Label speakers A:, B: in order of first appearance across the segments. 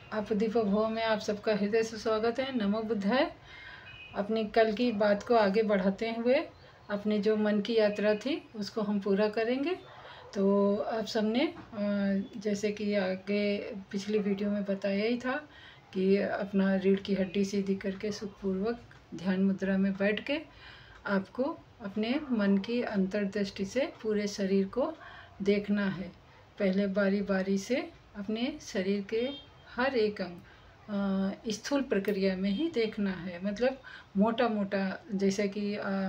A: आप दीपक भव में आप सबका हृदय से स्वागत है। नमो बुद्धाय। अपनी कल की बात को आगे बढ़ाते हुए अपनी जो मन की यात्रा थी उसको हम पूरा करेंगे। तो आप सबने जैसे कि आगे पिछली वीडियो में बताया ही था कि अपना रीढ़ की हड्डी सीधी करके सुखपूर्वक ध्यान मुद्रा में बैठ के आपको अपने मन की अंतर्दृष्टि से पूरे शरीर को देखना है। पहले बारी बारी से अपने शरीर के हर एक अंग स्थूल प्रक्रिया में ही देखना है, मतलब मोटा मोटा, जैसे कि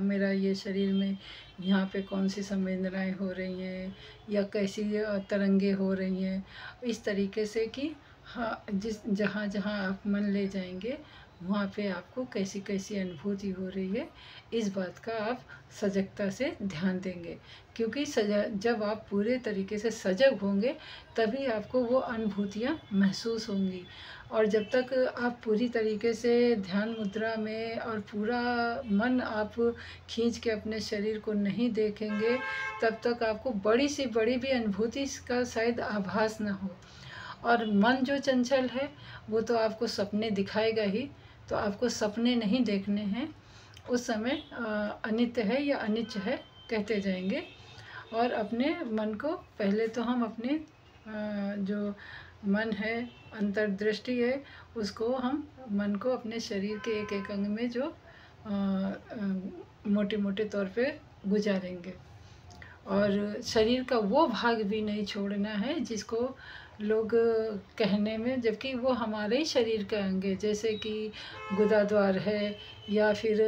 A: मेरा ये शरीर में यहाँ पे कौन सी संवेदनाएं हो रही हैं या कैसी तरंगे हो रही हैं, इस तरीके से कि हाँ, जहाँ जहाँ आप मन ले जाएंगे वहाँ पे आपको कैसी कैसी अनुभूति हो रही है, इस बात का आप सजगता से ध्यान देंगे। क्योंकि जब आप पूरे तरीके से सजग होंगे तभी आपको वो अनुभूतियाँ महसूस होंगी। और जब तक आप पूरी तरीके से ध्यान मुद्रा में और पूरा मन आप खींच के अपने शरीर को नहीं देखेंगे तब तक आपको बड़ी से बड़ी भी अनुभूति का शायद आभास न हो। और मन जो चंचल है वो तो आपको सपने दिखाएगा ही, तो आपको सपने नहीं देखने हैं। उस समय अनित्य है या अनिच्च है कहते जाएंगे। और अपने मन को पहले तो हम अपने जो मन है, अंतर्दृष्टि है, उसको हम मन को अपने शरीर के एक एक अंग में जो मोटे मोटे तौर पे गुजारेंगे। और शरीर का वो भाग भी नहीं छोड़ना है जिसको लोग कहने में, जबकि वो हमारे ही शरीर का अंग है, जैसे कि गुदाद्वार है या फिर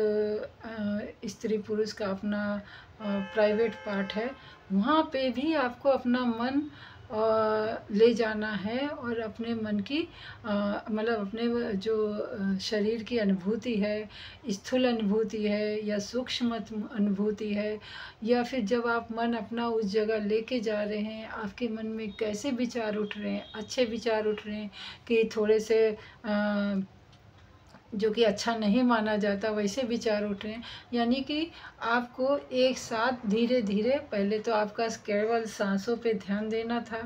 A: स्त्री पुरुष का अपना प्राइवेट पार्ट है, वहाँ पे भी आपको अपना मन ले जाना है और अपने मन की मतलब अपने जो शरीर की अनुभूति है, स्थूल अनुभूति है या सूक्ष्म अनुभूति है, या फिर जब आप मन अपना उस जगह लेके जा रहे हैं, आपके मन में कैसे विचार उठ रहे हैं, अच्छे विचार उठ रहे हैं कि थोड़े से जो कि अच्छा नहीं माना जाता वैसे विचार उठ रहे हैं। यानी कि आपको एक साथ धीरे धीरे, पहले तो आपका केवल सांसों पे ध्यान देना था,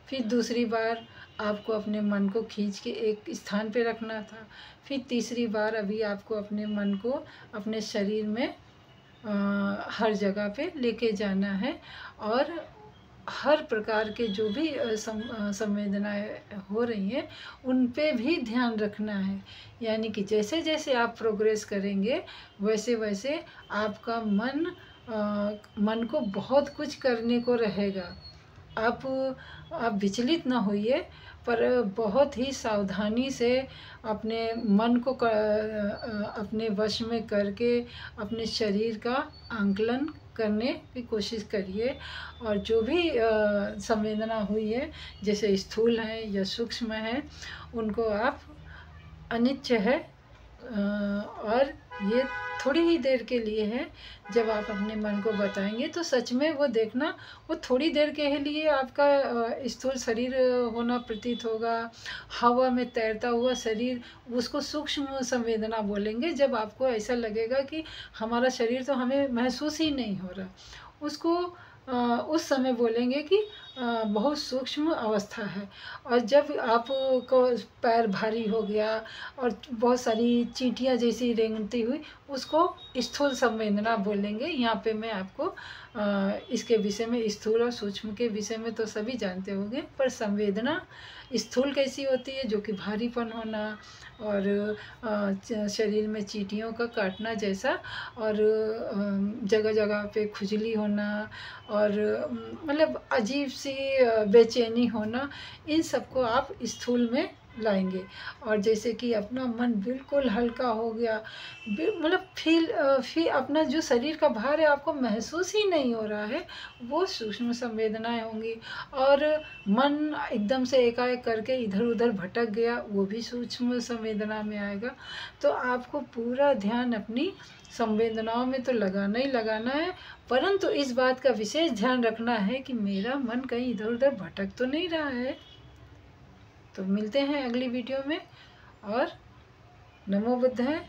A: फिर दूसरी बार आपको अपने मन को खींच के एक स्थान पे रखना था, फिर तीसरी बार अभी आपको अपने मन को अपने शरीर में हर जगह पे लेके जाना है। और हर प्रकार के जो भी संवेदनाएं हो रही हैं उन पे भी ध्यान रखना है। यानी कि जैसे जैसे आप प्रोग्रेस करेंगे वैसे वैसे आपका मन को बहुत कुछ करने को रहेगा। आप विचलित ना होइए, पर बहुत ही सावधानी से अपने मन को अपने वश में करके अपने शरीर का आंकलन करने की कोशिश करिए। और जो भी संवेदना हुई है, जैसे स्थूल है या सूक्ष्म है, उनको आप अनिच्च है और ये थोड़ी ही देर के लिए है। जब आप अपने मन को बताएंगे तो सच में वो देखना, वो थोड़ी देर के लिए आपका स्थूल शरीर होना प्रतीत होगा। हवा में तैरता हुआ शरीर, उसको सूक्ष्म संवेदना बोलेंगे। जब आपको ऐसा लगेगा कि हमारा शरीर तो हमें महसूस ही नहीं हो रहा, उसको उस समय बोलेंगे कि बहुत सूक्ष्म अवस्था है। और जब आपको पैर भारी हो गया और बहुत सारी चींटियाँ जैसी रेंगती हुई, उसको स्थूल संवेदना बोलेंगे। यहाँ पे मैं आपको इसके विषय में, स्थूल और सूक्ष्म के विषय में तो सभी जानते होंगे, पर संवेदना स्थूल कैसी होती है, जो कि भारीपन होना और शरीर में चींटियों का काटना जैसा, और जगह जगह पे खुजली होना और मतलब अजीब सी बेचैनी होना, इन सबको आप स्थूल में लाएंगे। और जैसे कि अपना मन बिल्कुल हल्का हो गया, मतलब फिर अपना जो शरीर का भार है आपको महसूस ही नहीं हो रहा है, वो सूक्ष्म संवेदनाएं होंगी। और मन एकदम से एकाएक करके इधर उधर भटक गया, वो भी सूक्ष्म संवेदना में आएगा। तो आपको पूरा ध्यान अपनी संवेदनाओं में तो लगाना ही लगाना है, परंतु इस बात का विशेष ध्यान रखना है कि मेरा मन कहीं इधर उधर भटक तो नहीं रहा है। तो मिलते हैं अगली वीडियो में, और नमो बुद्धाय।